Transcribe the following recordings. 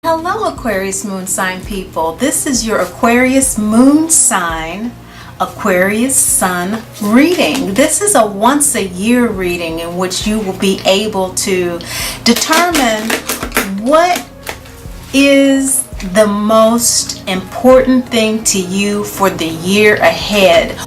Hello Aquarius Moon Sign people. This is your Aquarius Moon Sign, Aquarius Sun reading. This is a once a year reading in which you will be able to determine what is the most important thing to you for the year ahead.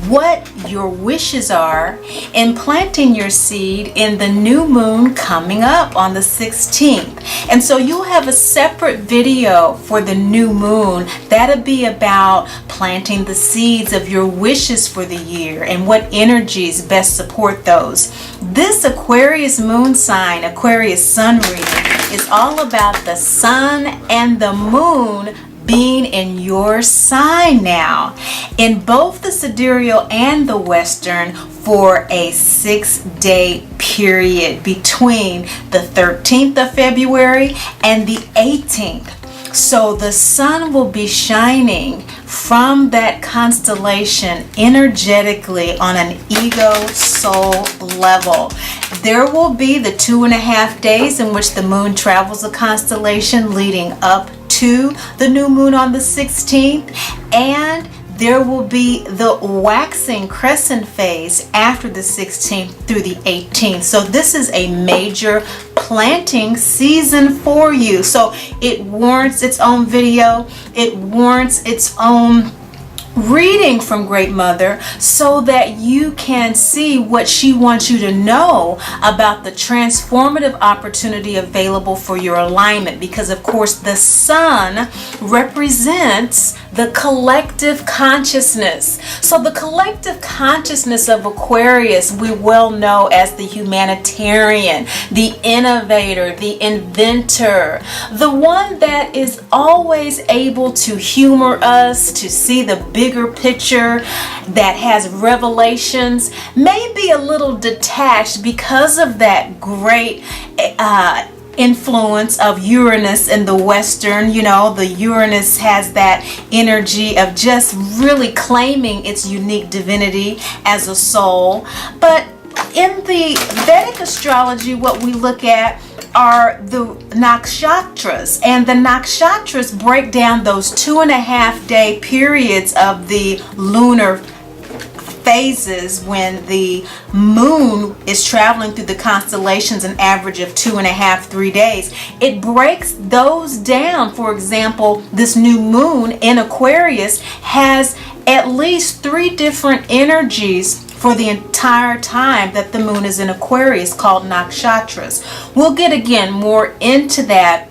What your wishes are in planting your seed in the new moon coming up on the 16th. And so you'll have a separate video for the new moon that'll be about planting the seeds of your wishes for the year and what energies best support those. This Aquarius Moon Sign, Aquarius Sun reading is all about the sun and the moon being in your sign now, in both the sidereal and the western, for a 6-day period between the 13th of February and the 18th. So the sun will be shining from that constellation energetically on an ego soul level. There will be the 2.5 days in which the moon travels a constellation leading up to the new moon on the 16th, and there will be the waxing crescent phase after the 16th through the 18th. So this is a major planting season for you. So it warrants its own video. It warrants its own reading from Great Mother so that you can see what she wants you to know about the transformative opportunity available for your alignment, because of course the sun represents the collective consciousness. So the collective consciousness of Aquarius we well know as the humanitarian, the innovator, the inventor, the one that is always able to humor us, to see the bigger picture, that has revelations, may be a little detached because of that great influence of Uranus in the Western. You know, the Uranus has that energy of just really claiming its unique divinity as a soul. But in the Vedic astrology, what we look at are the nakshatras, and the nakshatras break down those 2.5 day periods of the lunar phases when the moon is traveling through the constellations, an average of 2.5-3 days. It breaks those down. For example, this new moon in Aquarius has at least 3 different energies for the entire time that the moon is in Aquarius, called nakshatras. We'll get again more into that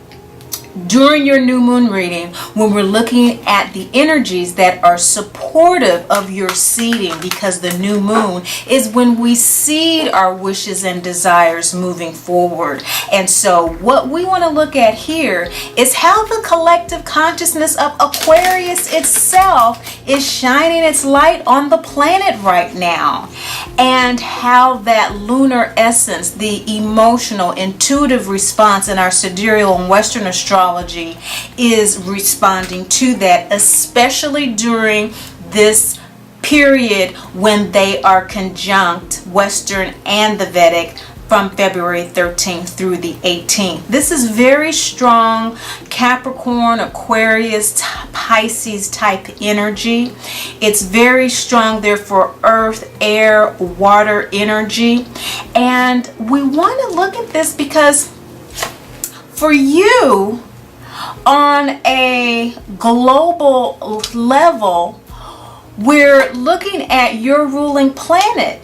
during your new moon reading when we're looking at the energies that are supportive of your seeding, because the new moon is when we seed our wishes and desires moving forward. And so what we want to look at here is how the collective consciousness of Aquarius itself is shining its light on the planet right now, and how that lunar essence, the emotional intuitive response in our sidereal and western astrology, is responding to that, especially during this period when they are conjunct, Western and the Vedic, from February 13th through the 18th. This is very strong Capricorn, Aquarius, Pisces type energy. It's very strong there for earth, air, water energy. And we want to look at this because for you, on a global level, we're looking at your ruling planet,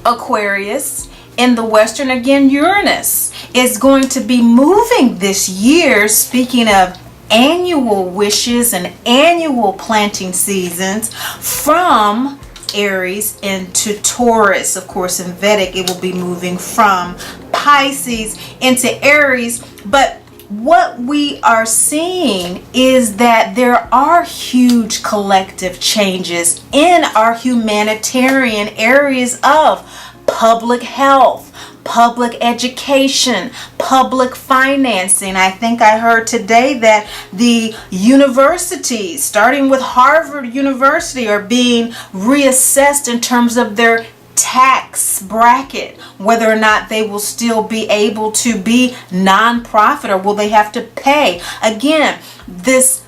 Aquarius. In the Western, again, Uranus is going to be moving this year, speaking of annual wishes and annual planting seasons, from Aries into Taurus. Of course, in Vedic, it will be moving from Pisces into Aries. But what we are seeing is that there are huge collective changes in our humanitarian areas of public health, public education, public financing. I think I heard today that the universities, starting with Harvard University, are being reassessed in terms of their tax bracket, whether or not they will still be able to be non-profit, or will they have to pay. Again, this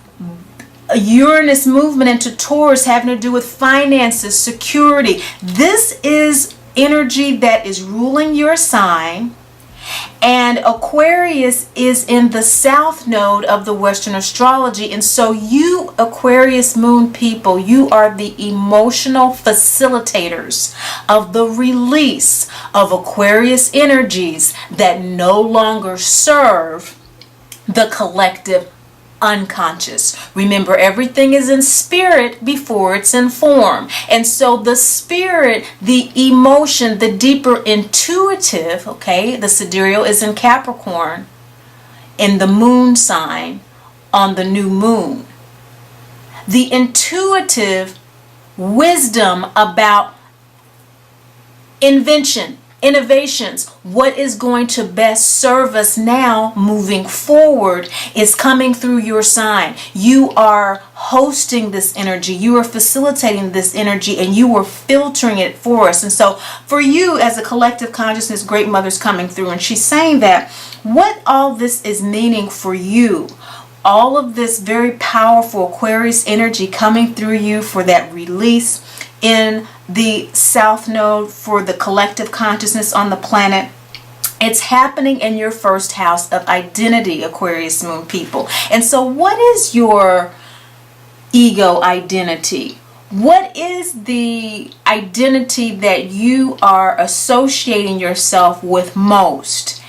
Uranus movement into Taurus having to do with finances, security. This is energy that is ruling your sign. And Aquarius is in the south node of the Western astrology. And so you Aquarius moon people, you are the emotional facilitators of the release of Aquarius energies that no longer serve the collective unconscious. Remember, everything is in spirit before it's in form. And so the spirit, the emotion, the deeper intuitive, okay, the sidereal is in Capricorn, in the moon sign on the new moon. The intuitive wisdom about invention, innovations, what is going to best serve us now moving forward is coming through your sign. You are hosting this energy, you are facilitating this energy, and you are filtering it for us. And so for you as a collective consciousness, Great Mother's coming through, and she's saying that what all this is meaning for you, all of this very powerful Aquarius energy coming through you for that release in the south node for the collective consciousness on the planet. It's happening in your first house of identity, Aquarius moon people. And so what is your ego identity? What is the identity that you are associating yourself with most?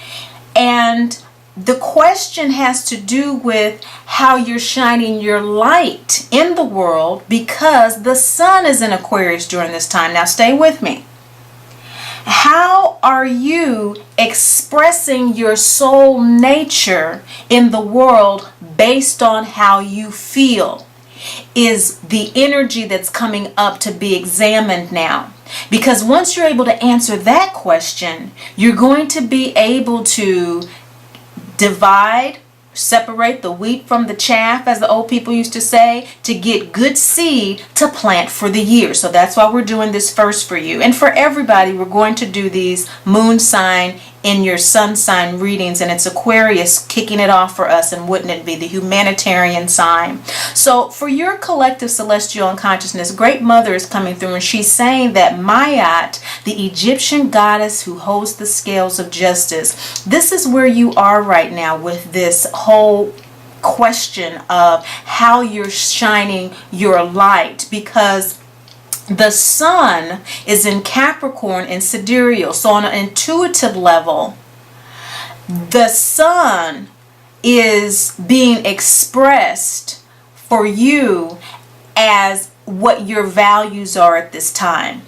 And the question has to do with how you're shining your light in the world, because the sun is in Aquarius during this time. Now stay with me. How are you expressing your soul nature in the world based on how you feel? Is the energy that's coming up to be examined now. Because once you're able to answer that question, you're going to be able to divide, separate the wheat from the chaff, as the old people used to say, to get good seed to plant for the year. So that's why we're doing this first for you. And for everybody, we're going to do these moon sign in your sun sign readings, and it's Aquarius kicking it off for us, and wouldn't it be the humanitarian sign. So for your collective celestial unconsciousness, Great Mother is coming through, and she's saying that Mayat, the Egyptian goddess who holds the scales of justice, this is where you are right now with this whole question of how you're shining your light, because the sun is in Capricorn and sidereal. So on an intuitive level, the sun is being expressed for you as what your values are at this time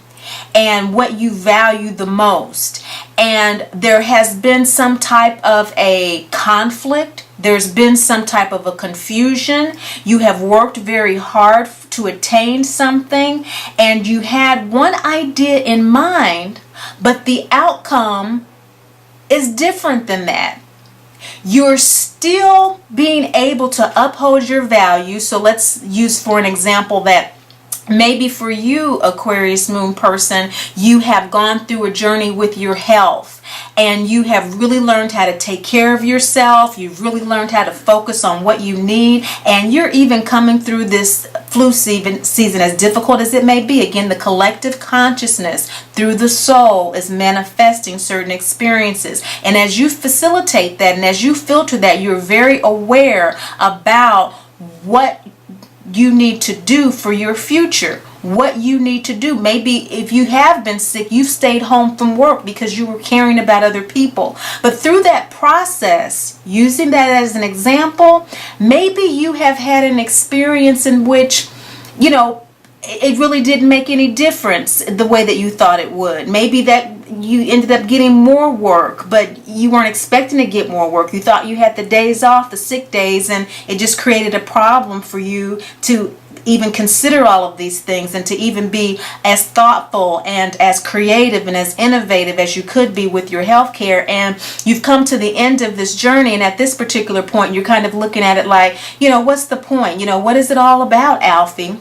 and what you value the most. And there has been some type of a conflict. There's been some type of a confusion. You have worked very hard to attain something, and you had one idea in mind, but the outcome is different than that. You're still being able to uphold your values. So let's use for an example that maybe for you, Aquarius moon person, you have gone through a journey with your health, and you have really learned how to take care of yourself. You've really learned how to focus on what you need, and you're even coming through this flu season, as difficult as it may be. Again, the collective consciousness through the soul is manifesting certain experiences, and as you facilitate that and as you filter that, you're very aware about what you need to do for your future, what you need to do. Maybe if you have been sick, you've stayed home from work because you were caring about other people. But through that process, using that as an example, maybe you have had an experience in which, you know, it really didn't make any difference the way that you thought it would. Maybe that you ended up getting more work, but you weren't expecting to get more work. You thought you had the days off, the sick days, and it just created a problem for you to even consider all of these things and to even be as thoughtful and as creative and as innovative as you could be with your health care. And you've come to the end of this journey, and at this particular point, you're kind of looking at it like, you know, what's the point? You know, what is it all about, Alfie?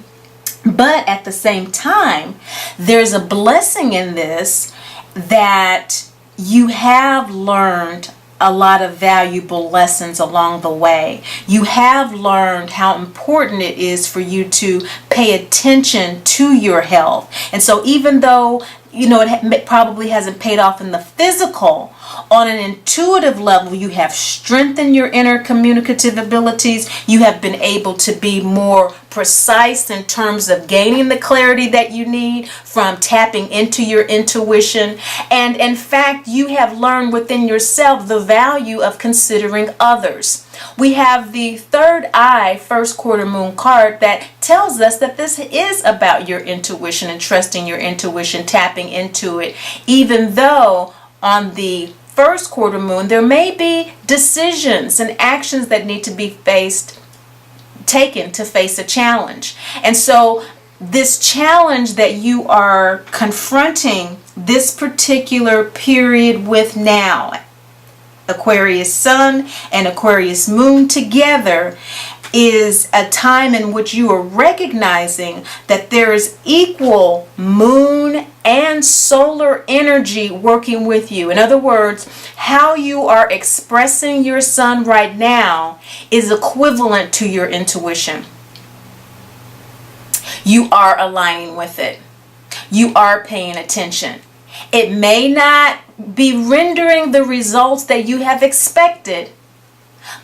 But at the same time, there's a blessing in this that you have learned a lot of valuable lessons along the way. You have learned how important it is for you to pay attention to your health. And so even though, it probably hasn't paid off in the physical, on an intuitive level, you have strengthened your inner communicative abilities. You have been able to be more precise in terms of gaining the clarity that you need from tapping into your intuition. And in fact, you have learned within yourself the value of considering others. We have the third eye first quarter moon card that tells us that this is about your intuition and trusting your intuition, tapping into it, even though on the first quarter moon there may be decisions and actions that need to be taken to face a challenge. And so this challenge that you are confronting this particular period with now, Aquarius Sun and Aquarius Moon together, is a time in which you are recognizing that there is equal moon and solar energy working with you. In other words, how you are expressing your sun right now is equivalent to your intuition. You are aligning with it. You are paying attention. It may not be rendering the results that you have expected,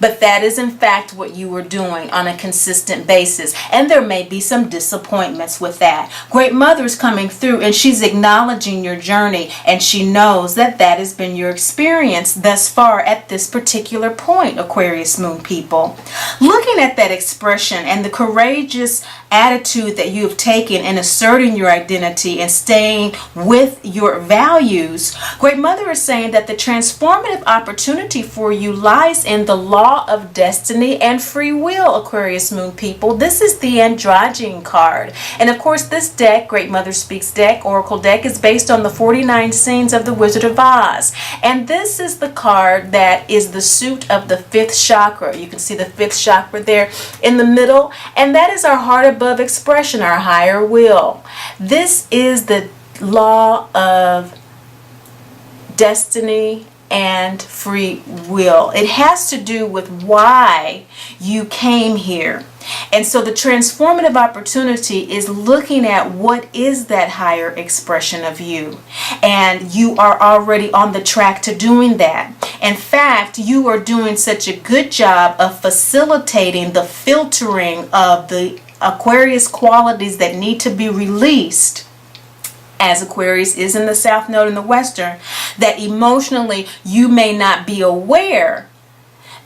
but that is in fact what you are doing on a consistent basis. And there may be some disappointments with that. Great Mother is coming through and she's acknowledging your journey, and she knows that that has been your experience thus far at this particular point, Aquarius Moon people. Looking at that expression and the courageous attitude that you have taken in asserting your identity and staying with your values, Great Mother is saying that the transformative opportunity for you lies in the law of destiny and free will, Aquarius Moon people. This is the androgyne card. And of course, this deck, Great Mother Speaks deck, Oracle deck, is based on the 49 scenes of the Wizard of Oz. And this is the card that is the suit of the fifth chakra. You can see the fifth chakra there in the middle. And that is our heart above expression, our higher will. This is the law of destiny and free will. It has to do with why you came here. And so the transformative opportunity is looking at what is that higher expression of you. And you are already on the track to doing that. In fact, you are doing such a good job of facilitating the filtering of the Aquarius qualities that need to be released, as Aquarius is in the South Node in the Western, that emotionally you may not be aware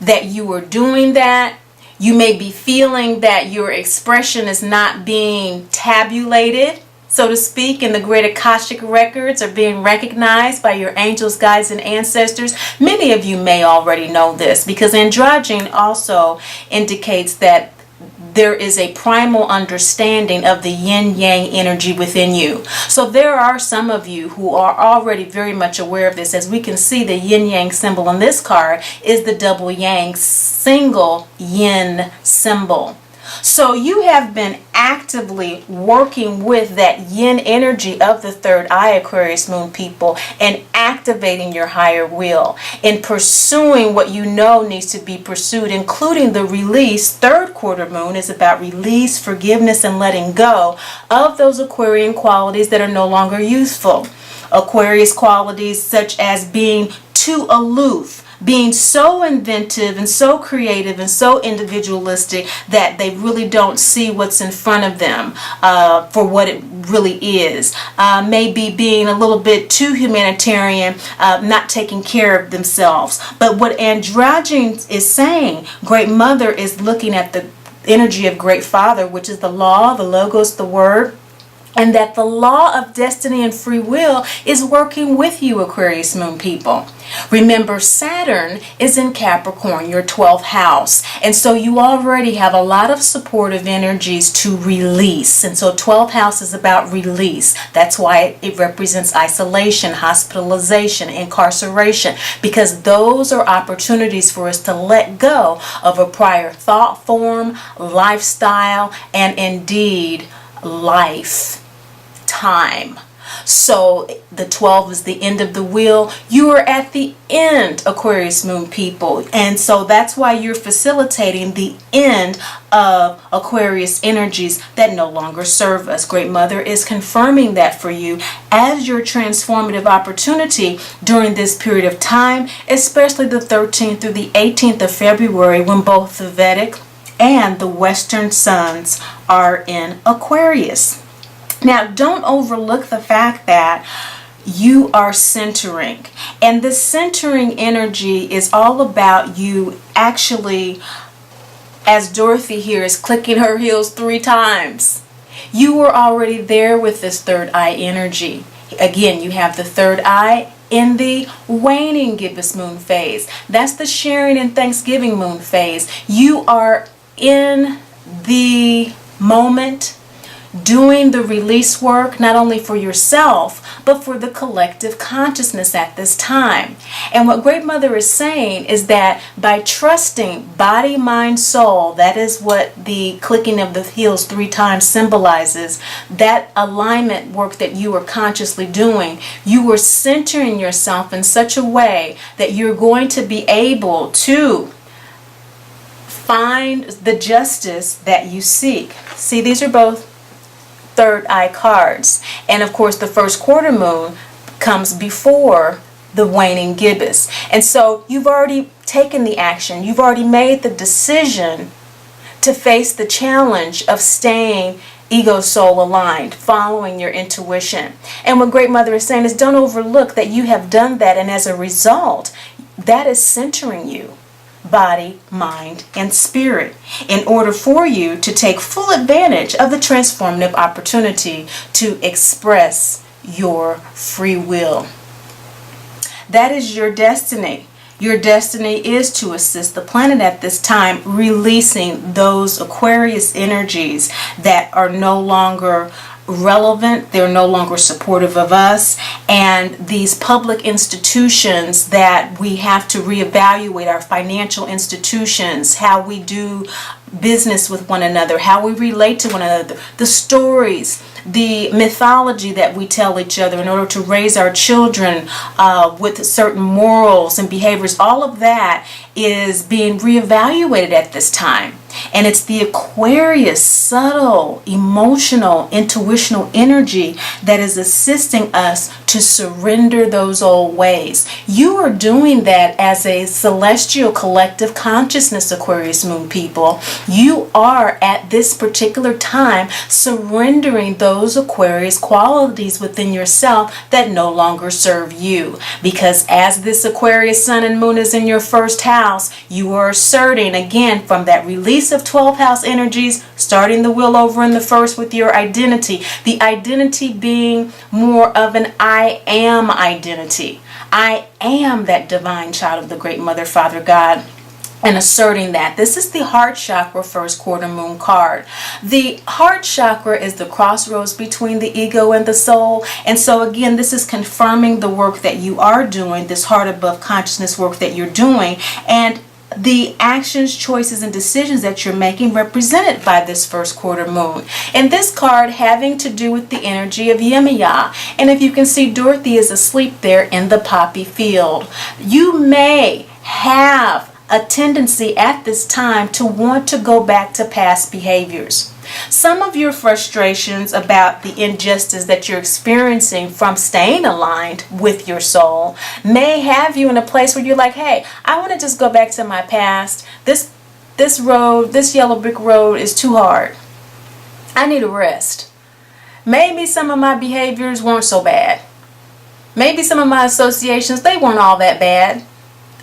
that you are doing that. You may be feeling that your expression is not being tabulated, so to speak, in the great Akashic records, are being recognized by your angels, guides, and ancestors. Many of you may already know this, because androgyne also indicates that there is a primal understanding of the yin-yang energy within you. So there are some of you who are already very much aware of this. As we can see, the yin-yang symbol on this card is the double yang single yin symbol. So you have been actively working with that yin energy of the third eye, Aquarius Moon people, and activating your higher will in pursuing what you know needs to be pursued, including the release. Third quarter moon is about release, forgiveness, and letting go of those Aquarian qualities that are no longer useful. Aquarius qualities such as being too aloof, being so inventive and so creative and so individualistic that they really don't see what's in front of them for what it really is. Maybe being a little bit too humanitarian, not taking care of themselves. But what androgyne is saying, Great Mother is looking at the energy of Great Father, which is the law, the logos, the word, and that the law of destiny and free will is working with you, Aquarius Moon people. Remember, Saturn is in Capricorn, your 12th house. And so you already have a lot of supportive energies to release. And so 12th house is about release. That's why it represents isolation, hospitalization, incarceration, because those are opportunities for us to let go of a prior thought form, lifestyle, and indeed lifetime. So the 12 is the end of the wheel. You are at the end, Aquarius Moon people. And so that's why you're facilitating the end of Aquarius energies that no longer serve us. Great Mother is confirming that for you as your transformative opportunity during this period of time, especially the 13th through the 18th of February, when both the Vedic and the Western suns are in Aquarius. Now, don't overlook the fact that you are centering. And this centering energy is all about you actually, as Dorothy here is clicking her heels 3 times. You were already there with this third eye energy. Again, you have the third eye in the waning gibbous moon phase. That's the sharing and Thanksgiving moon phase. You are in the moment, doing the release work, not only for yourself, but for the collective consciousness at this time. And what Great Mother is saying is that by trusting body, mind, soul, that is what the clicking of the heels 3 times symbolizes, that alignment work that you are consciously doing, you are centering yourself in such a way that you're going to be able to find the justice that you seek. See, these are both third eye cards, and of course the first quarter moon comes before the waning gibbous, and so you've already taken the action, you've already made the decision to face the challenge of staying ego soul aligned, following your intuition. And what Great Mother is saying is, don't overlook that you have done that, and as a result, that is centering you, body, mind, and spirit, in order for you to take full advantage of the transformative opportunity to express your free will. That is your destiny. Your destiny is to assist the planet at this time, releasing those Aquarius energies that are no longer relevant, they're no longer supportive of us, and these public institutions that we have to reevaluate, our financial institutions, how we do business with one another, how we relate to one another, the stories, the mythology that we tell each other in order to raise our children with certain morals and behaviors. All of that is being reevaluated at this time. And it's the Aquarius subtle, emotional, intuitional energy that is assisting us to surrender those old ways. You are doing that as a celestial collective consciousness, Aquarius Moon people. You are at this particular time surrendering those Aquarius qualities within yourself that no longer serve you. Because as this Aquarius Sun and Moon is in your first house, you are asserting again from that release of 12th house energies, starting the wheel over in the first with your identity. The identity being more of an I am identity. I am that divine child of the Great Mother, Father God. And asserting that. This is the heart chakra first quarter moon card. The heart chakra is the crossroads between the ego and the soul. And so again, this is confirming the work that you are doing, this heart above consciousness work that you're doing, and the actions, choices, and decisions that you're making represented by this first quarter moon. And this card having to do with the energy of Yemaya. And if you can see, Dorothy is asleep there in the poppy field. You may have a tendency at this time to want to go back to past behaviors. Some of your frustrations about the injustice that you're experiencing from staying aligned with your soul may have you in a place where you're like, hey, I want to just go back to my past. This road, this yellow brick road is too hard. I need a rest. Maybe some of my behaviors weren't so bad. Maybe some of my associations, they weren't all that bad.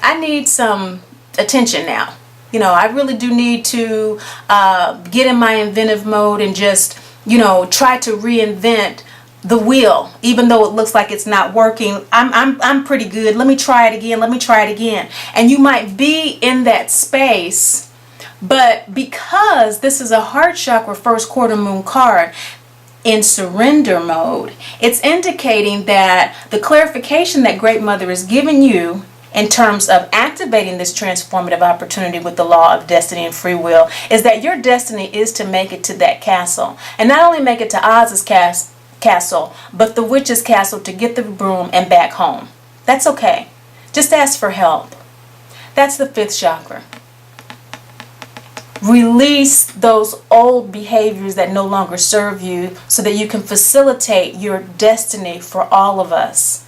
I need some attention now. You know, I really do need to get in my inventive mode and just, try to reinvent the wheel, even though it looks like it's not working. I'm pretty good. Let me try it again. Let me try it again. And you might be in that space, but because this is a heart chakra first quarter moon card, in surrender mode, it's indicating that the clarification that Great Mother is giving you in terms of activating this transformative opportunity with the law of destiny and free will is that your destiny is to make it to that castle. And not only make it to Oz's castle, but the witch's castle, to get the broom and back home. That's okay. Just ask for help. That's the fifth chakra. Release those old behaviors that no longer serve you so that you can facilitate your destiny for all of us.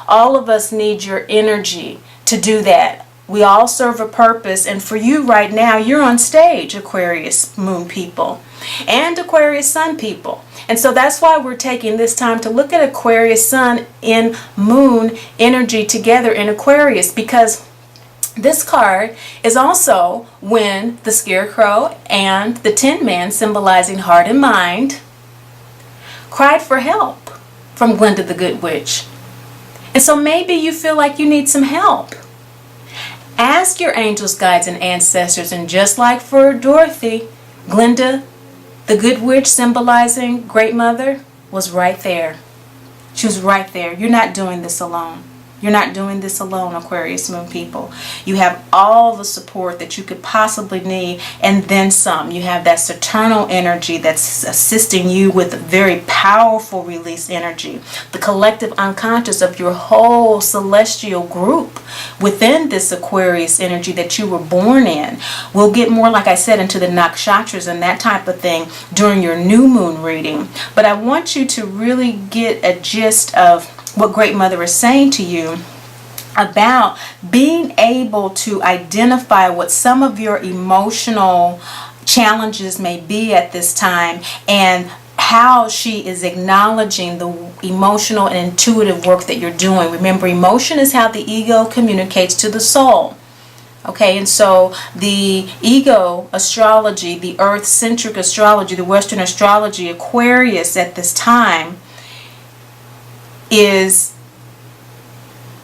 All of us need your energy to do that. We all serve a purpose, and for you right now, you're on stage, Aquarius Moon people and Aquarius Sun people. And so that's why we're taking this time to look at Aquarius Sun and Moon energy together in Aquarius, because this card is also when the Scarecrow and the Tin Man, symbolizing heart and mind, cried for help from Glinda the Good Witch. And so maybe you feel like you need some help. Ask your angels, guides, and ancestors. And just like for Dorothy, Glinda the Good Witch, symbolizing Great Mother, was right there. She was right there. You're not doing this alone. You're not doing this alone, Aquarius Moon people. You have all the support that you could possibly need, and then some. You have that Saturnal energy that's assisting you with very powerful release energy. The collective unconscious of your whole celestial group within this Aquarius energy that you were born in. We'll get more, like I said, into the nakshatras and that type of thing during your new moon reading. But I want you to really get a gist of what Great Mother is saying to you about being able to identify what some of your emotional challenges may be at this time, and how she is acknowledging the emotional and intuitive work that you're doing. Remember, emotion is how the ego communicates to the soul. Okay, and so the ego astrology, the earth-centric astrology, the Western astrology, Aquarius at this time is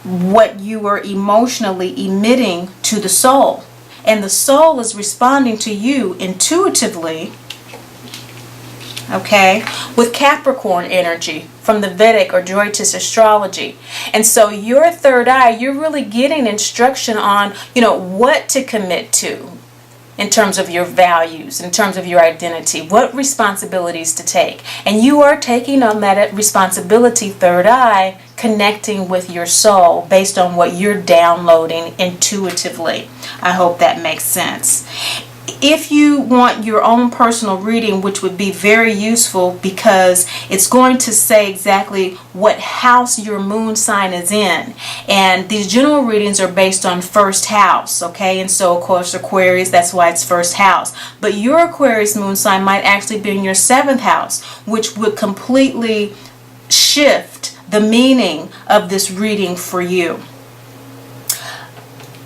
what you are emotionally emitting to the soul. And the soul is responding to you intuitively, okay, with Capricorn energy from the Vedic or Droitis astrology. And so your third eye, you're really getting instruction on, what to commit to in terms of your values, in terms of your identity, what responsibilities to take. And you are taking on that responsibility, third eye, connecting with your soul based on what you're downloading intuitively. I hope that makes sense. If you want your own personal reading, which would be very useful because it's going to say exactly what house your moon sign is in. And these general readings are based on first house, okay? And so, of course, Aquarius, that's why it's first house. But your Aquarius moon sign might actually be in your seventh house, which would completely shift the meaning of this reading for you.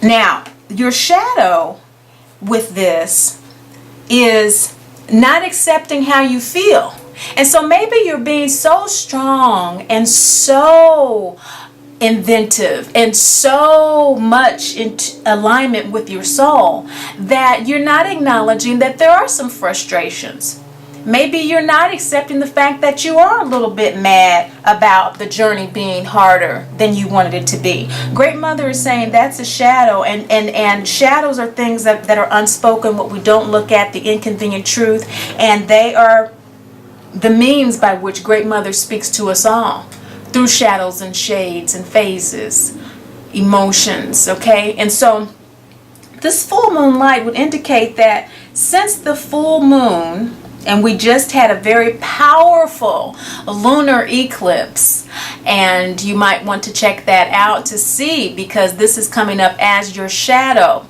Now, your shadow with this is not accepting how you feel. And so maybe you're being so strong and so inventive and so much in alignment with your soul that you're not acknowledging that there are some frustrations. Maybe you're not accepting the fact that you are a little bit mad about the journey being harder than you wanted it to be. Great Mother is saying that's a shadow, and shadows are things that are unspoken, what we don't look at, the inconvenient truth, and they are the means by which Great Mother speaks to us all through shadows and shades and phases, emotions, okay? And so this full moon light would indicate that since the full moon, and we just had a very powerful lunar eclipse, and you might want to check that out to see, because this is coming up as your shadow.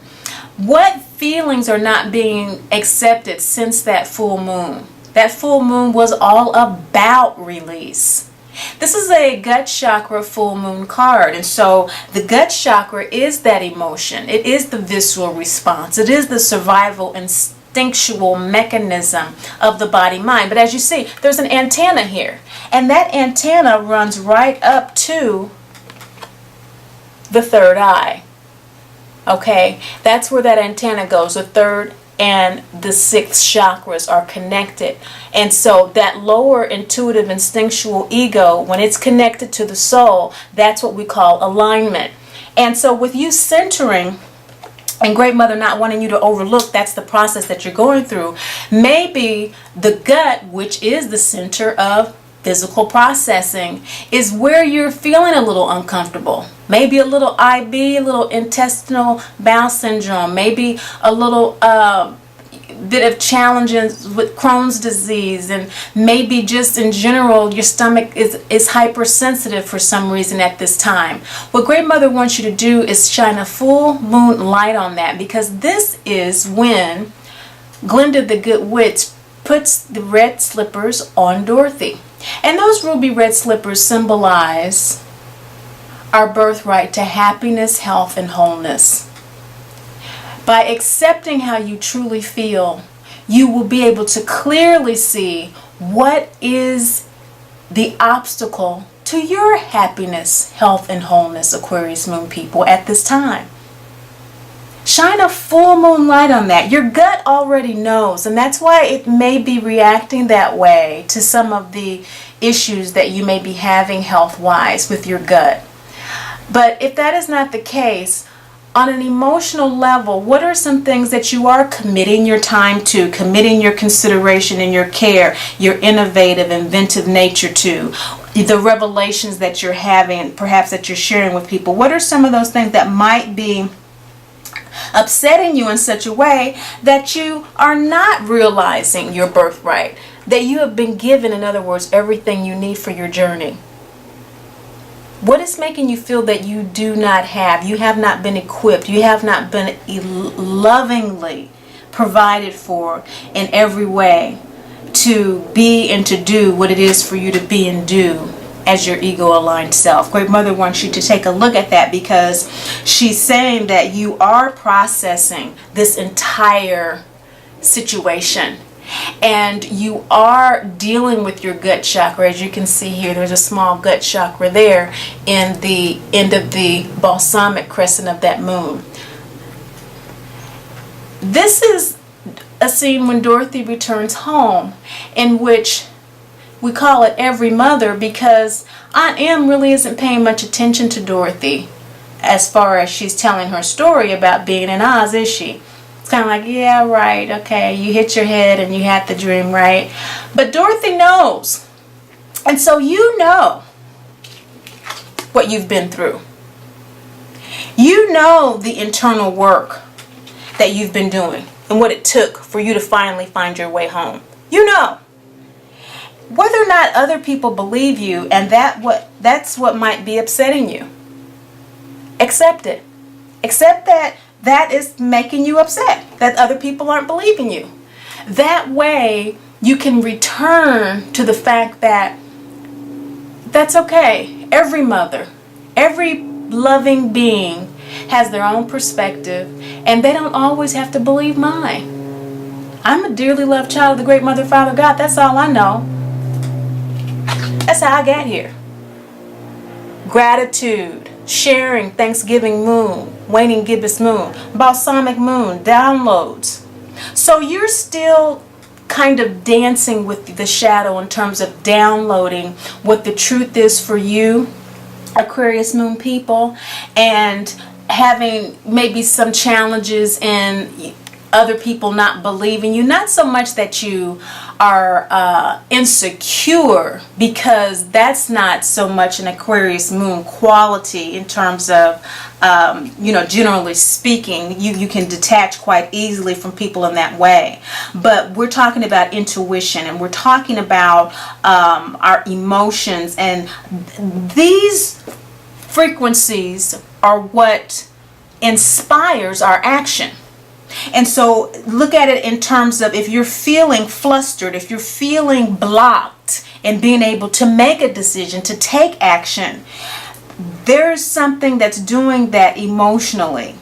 What feelings are not being accepted since that full moon? That full moon was all about release. This is a gut chakra full moon card, and so the gut chakra is that emotion. It is the visceral response. It is the survival instinctual mechanism of the body mind. But as you see, there's an antenna here, and that antenna runs right up to the third eye. Okay, that's where that antenna goes. The third and the sixth chakras are connected. And so that lower intuitive instinctual ego, when it's connected to the soul, that's what we call alignment. And so with you centering and Great Mother not wanting you to overlook, that's the process that you're going through. Maybe the gut, which is the center of physical processing, is where you're feeling a little uncomfortable. Maybe a little IB, a little intestinal bowel syndrome, maybe a little bit of challenges with Crohn's disease, and maybe just in general your stomach is hypersensitive for some reason at this time. What Great Mother wants you to do is shine a full moon light on that, because this is when Glinda the Good Witch puts the red slippers on Dorothy. And those ruby red slippers symbolize our birthright to happiness, health, and wholeness. By accepting how you truly feel, you will be able to clearly see what is the obstacle to your happiness, health, and wholeness, Aquarius Moon people, at this time. Shine a full moon light on that. Your gut already knows, and that's why it may be reacting that way to some of the issues that you may be having health-wise with your gut. But if that is not the case, on an emotional level, what are some things that you are committing your time to, committing your consideration and your care, your innovative, inventive nature to, the revelations that you're having, perhaps that you're sharing with people? What are some of those things that might be upsetting you in such a way that you are not realizing your birthright, that you have been given, in other words, everything you need for your journey? What is making you feel that you do not have? You have not been equipped. You have not been lovingly provided for in every way to be and to do what it is for you to be and do as your ego-aligned self. Great Mother wants you to take a look at that, because she's saying that you are processing this entire situation. And you are dealing with your gut chakra. As you can see here, there's a small gut chakra there in the end of the balsamic crescent of that moon. This is a scene when Dorothy returns home, in which we call it Every Mother, because Aunt Em really isn't paying much attention to Dorothy as far as she's telling her story about being in Oz, is she? It's kind of like, yeah, right, okay, you hit your head and you had the dream, right? But Dorothy knows. And so you know what you've been through. You know the internal work that you've been doing and what it took for you to finally find your way home. You know. Whether or not other people believe you, and that's what might be upsetting you. Accept it. Accept that is making you upset, that other people aren't believing you. That way you can return to the fact that that's okay. Every mother, every loving being has their own perspective, and they don't always have to believe mine. I'm a dearly loved child of the Great Mother, Father, God. That's all I know. That's how I got here. Gratitude, sharing, Thanksgiving moon, waning gibbous moon, balsamic moon, downloads. So you're still kind of dancing with the shadow in terms of downloading what the truth is for you, Aquarius Moon people, and having maybe some challenges in other people not believing you. Not so much that you are insecure, because that's not so much an Aquarius Moon quality in terms of generally speaking, you can detach quite easily from people in that way. But we're talking about intuition, and we're talking about our emotions, and these frequencies are what inspires our action. And so look at it in terms of, if you're feeling flustered, if you're feeling blocked in being able to make a decision, to take action, there's something that's doing that emotionally,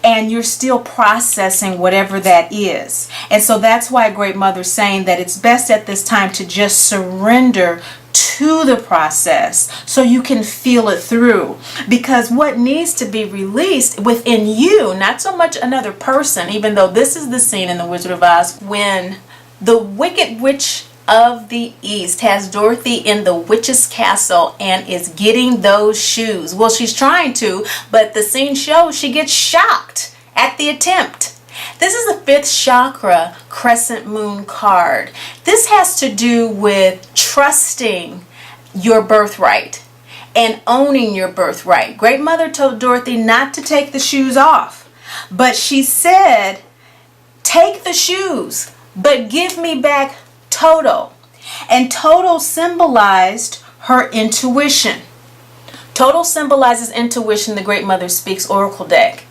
and you're still processing whatever that is. And so that's why Great Mother's saying that it's best at this time to just surrender to the process so you can feel it through. Because what needs to be released within you, not so much another person, even though this is the scene in The Wizard of Oz when the Wicked Witch of the East has Dorothy in the witch's castle and is getting those shoes. Well, she's trying to, but the scene shows she gets shocked at the attempt. This is the 5th chakra crescent moon card. This has to do with trusting your birthright and owning your birthright. Great Mother told Dorothy not to take the shoes off, but she said, take the shoes, but give me back Toto. And Toto symbolized her intuition. Toto symbolizes intuition, the Great Mother Speaks Oracle deck.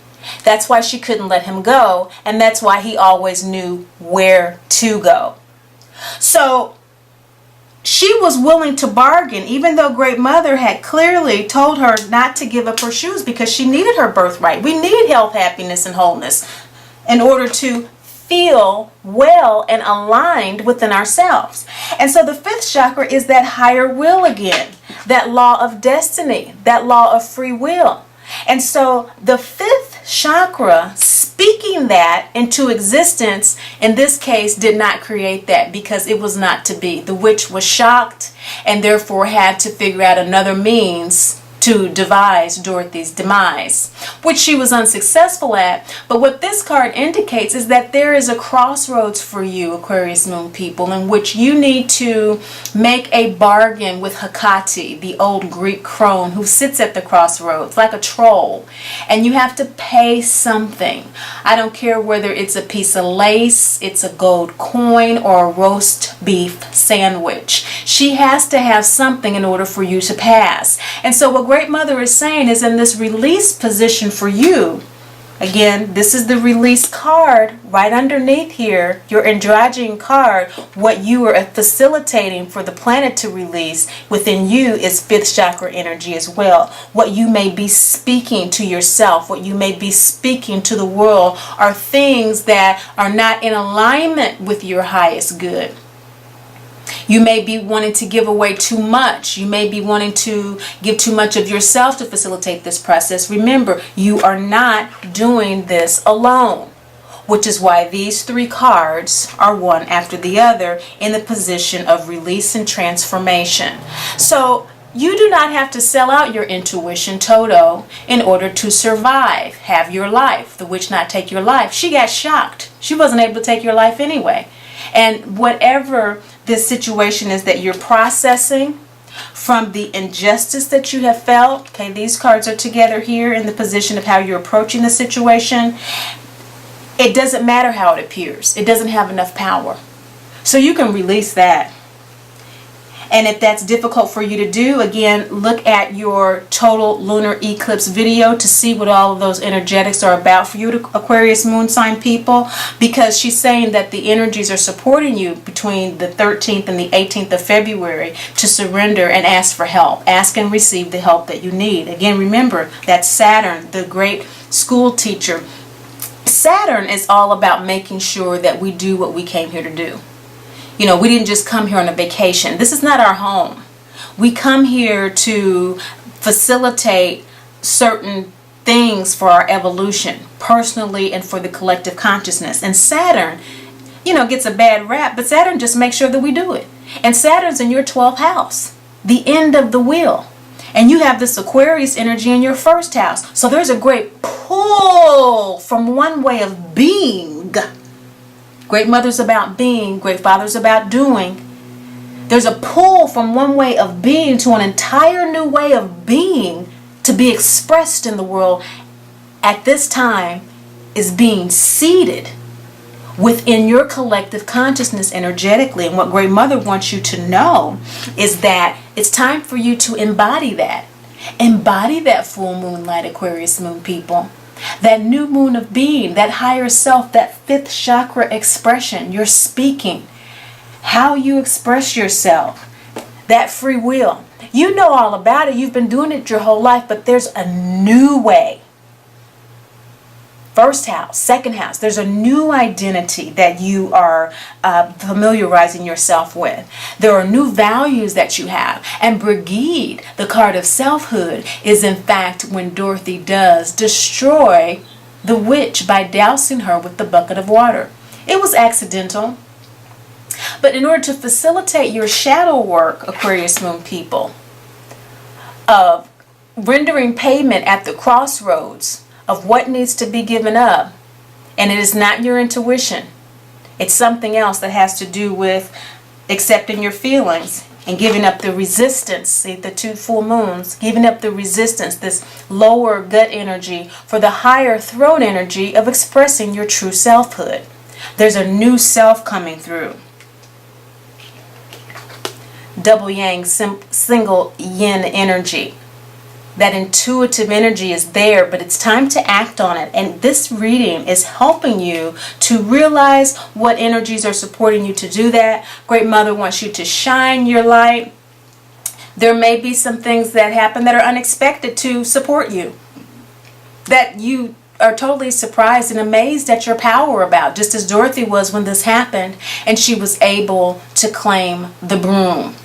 That's why she couldn't let him go, and that's why he always knew where to go. So she was willing to bargain, even though Great Mother had clearly told her not to give up her shoes because she needed her birthright. We need health, happiness, and wholeness in order to feel well and aligned within ourselves. And so the 5th chakra is that higher will again, that law of destiny, that law of free will. And so the 5th chakra, speaking that into existence, in this case, did not create that because it was not to be. The witch was shocked and therefore had to figure out another means to devise Dorothy's demise, which she was unsuccessful at. But what this card indicates is that there is a crossroads for you, Aquarius Moon people, in which you need to make a bargain with Hecate, the old Greek crone who sits at the crossroads like a troll, and you have to pay something. I don't care whether it's a piece of lace, it's a gold coin, or a roast beef sandwich. She has to have something in order for you to pass. And so what Great Mother is saying is, in this release position for you, again, this is the release card right underneath here, your androgyne card. What you are facilitating for the planet to release within you is 5th chakra energy as well. What you may be speaking to yourself, what you may be speaking to the world, are things that are not in alignment with your highest good. You may be wanting to give away too much. You may be wanting to give too much of yourself to facilitate this process. Remember, you are not doing this alone, which is why these 3 cards are one after the other in the position of release and transformation. So you do not have to sell out your intuition, Toto, in order to survive, have your life. The witch not take your life. She got shocked. She wasn't able to take your life anyway. And whatever this situation is that you're processing from the injustice that you have felt, okay, these cards are together here in the position of how you're approaching the situation. It doesn't matter how it appears. It doesn't have enough power. So you can release that. And if that's difficult for you to do, again, look at your total lunar eclipse video to see what all of those energetics are about for you, Aquarius Moon Sign people, because she's saying that the energies are supporting you between the 13th and the 18th of February to surrender and ask for help. Ask and receive the help that you need. Again, remember that Saturn, the great school teacher, Saturn is all about making sure that we do what we came here to do. You know, we didn't just come here on a vacation. This is not our home. We come here to facilitate certain things for our evolution, personally and for the collective consciousness. And Saturn, you know, gets a bad rap, but Saturn just makes sure that we do it. And Saturn's in your 12th house, the end of the wheel. And you have this Aquarius energy in your 1st house. So there's a great pull from one way of being. Great Mother's about being, Great Father's about doing. There's a pull from one way of being to an entire new way of being to be expressed in the world at this time is being seated within your collective consciousness energetically. And what Great Mother wants you to know is that it's time for you to embody that. Embody that full moon light, Aquarius Moon people. That new moon of being, that higher self, that 5th chakra expression, your speaking, how you express yourself, that free will. You know all about it. You've been doing it your whole life, but there's a new way. 1st house, 2nd house, there's a new identity that you are familiarizing yourself with. There are new values that you have. And Brigade, the card of selfhood, is in fact when Dorothy does destroy the witch by dousing her with the bucket of water. It was accidental, But in order to facilitate your shadow work, Aquarius Moon people, of rendering payment at the crossroads of what needs to be given up, and it is not your intuition, it's something else that has to do with accepting your feelings and giving up the resistance. See, the 2 full moons, giving up the resistance, this lower gut energy for the higher throat energy of expressing your true selfhood. There's a new self coming through. Double yang, single yin energy. That intuitive energy is there, but it's time to act on it. And this reading is helping you to realize what energies are supporting you to do that. Great Mother wants you to shine your light. There may be some things that happen that are unexpected to support you, that you are totally surprised and amazed at your power about, just as Dorothy was when this happened and she was able to claim the broom.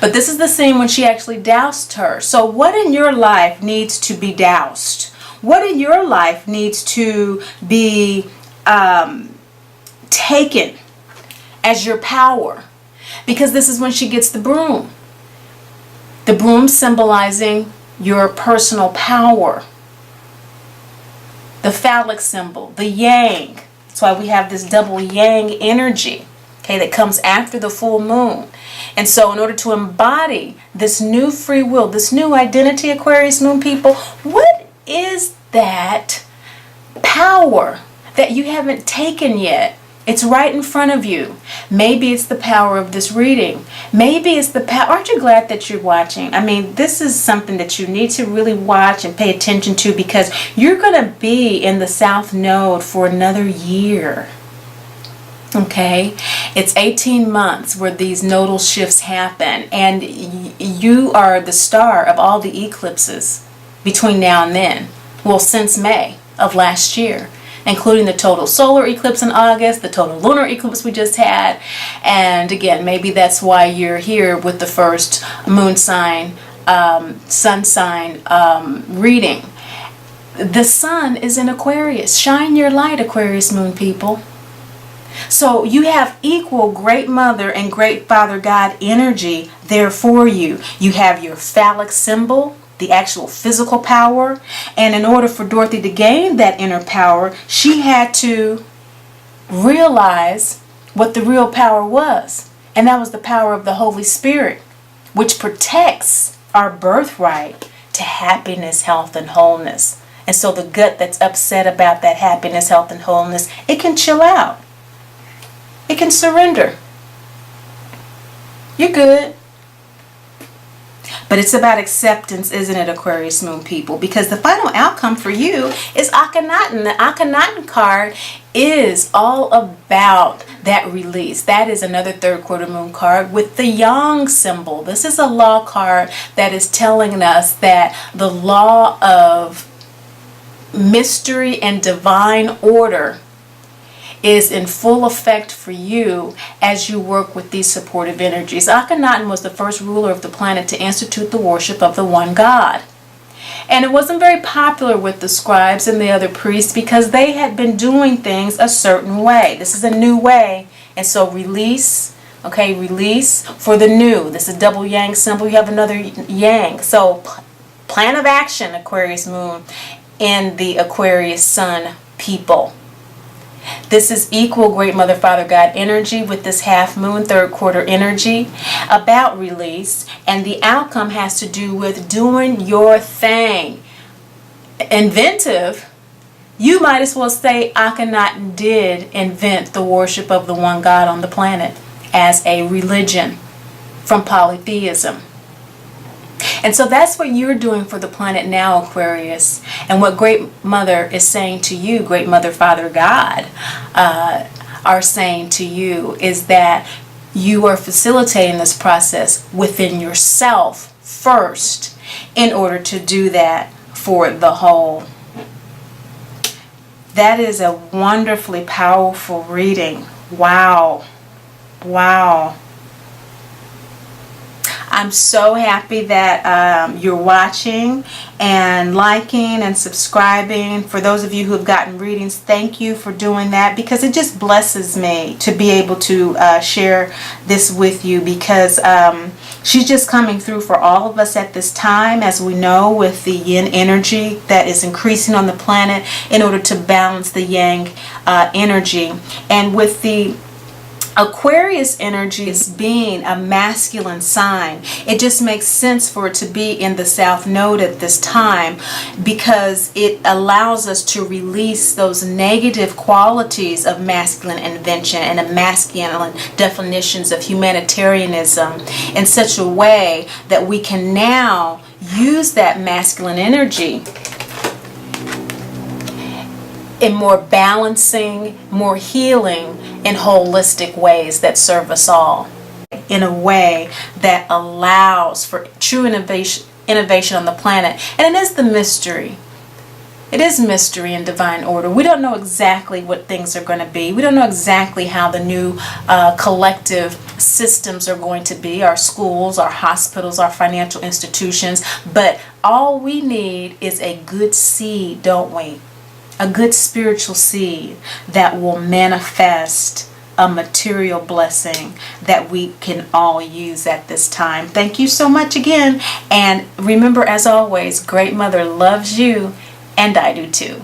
But this is the scene when she actually doused her. So what in your life needs to be doused? What in your life needs to be taken as your power? Because this is when she gets the broom. The broom symbolizing your personal power. The phallic symbol, the yang. That's why we have this double yang energy, okay, that comes after the full moon. And so in order to embody this new free will, this new identity, Aquarius Moon people, what is that power that you haven't taken yet? It's right in front of you. Maybe it's the power of this reading. Maybe it's the power. Aren't you glad that you're watching? I mean, this is something that you need to really watch and pay attention to, because you're going to be in the South Node for another year. Okay, it's 18 months where these nodal shifts happen, and you are the star of all the eclipses between now and then. Well, since May of last year, including the total solar eclipse in August, the total lunar eclipse we just had, and again, maybe that's why you're here with the first moon sign, sun sign reading. The sun is in Aquarius. Shine your light, Aquarius Moon people. So you have equal Great Mother and Great Father God energy there for you. You have your phallic symbol, the actual physical power. And in order for Dorothy to gain that inner power, she had to realize what the real power was. And that was the power of the Holy Spirit, which protects our birthright to happiness, health, and wholeness. And so the gut that's upset about that happiness, health, and wholeness, it can chill out. It can surrender. You're good. But it's about acceptance, isn't it, Aquarius Moon people? Because the final outcome for you is Akhenaten. The Akhenaten card is all about that release. That is another third quarter moon card with the yang symbol. This is a law card that is telling us that the law of mystery and divine order is in full effect for you as you work with these supportive energies. Akhenaten was the first ruler of the planet to institute the worship of the one God. And it wasn't very popular with the scribes and the other priests because they had been doing things a certain way. This is a new way. And so release, okay, release for the new. This is double yang symbol. You have another yang. So plan of action, Aquarius Moon, in the Aquarius Sun people. This is equal Great Mother Father God energy with this half moon, third quarter energy about release. And the outcome has to do with doing your thing. Inventive, you might as well say Akhenaten did invent the worship of the one God on the planet as a religion from polytheism. And so that's what you're doing for the planet now, Aquarius. And what Great Mother is saying to you, Great Mother Father God, are saying to you is that you are facilitating this process within yourself first in order to do that for the whole. That is a wonderfully powerful reading. Wow. Wow. I'm so happy that you're watching and liking and subscribing. For those of you who have gotten readings, thank you for doing that, because it just blesses me to be able to share this with you, because she's just coming through for all of us at this time, as we know, with the yin energy that is increasing on the planet in order to balance the yang energy. And with the Aquarius energy is being a masculine sign, it just makes sense for it to be in the South Node at this time, because it allows us to release those negative qualities of masculine invention and masculine definitions of humanitarianism in such a way that we can now use that masculine energy in more balancing, more healing, and holistic ways that serve us all, in a way that allows for true innovation on the planet. And it is the mystery. It is mystery and divine order. We don't know exactly what things are going to be. We don't know exactly how the new collective systems are going to be, our schools, our hospitals, our financial institutions. But all we need is a good seed, don't we? A good spiritual seed that will manifest a material blessing that we can all use at this time. Thank you so much again. And remember, as always, Great Mother loves you, and I do too.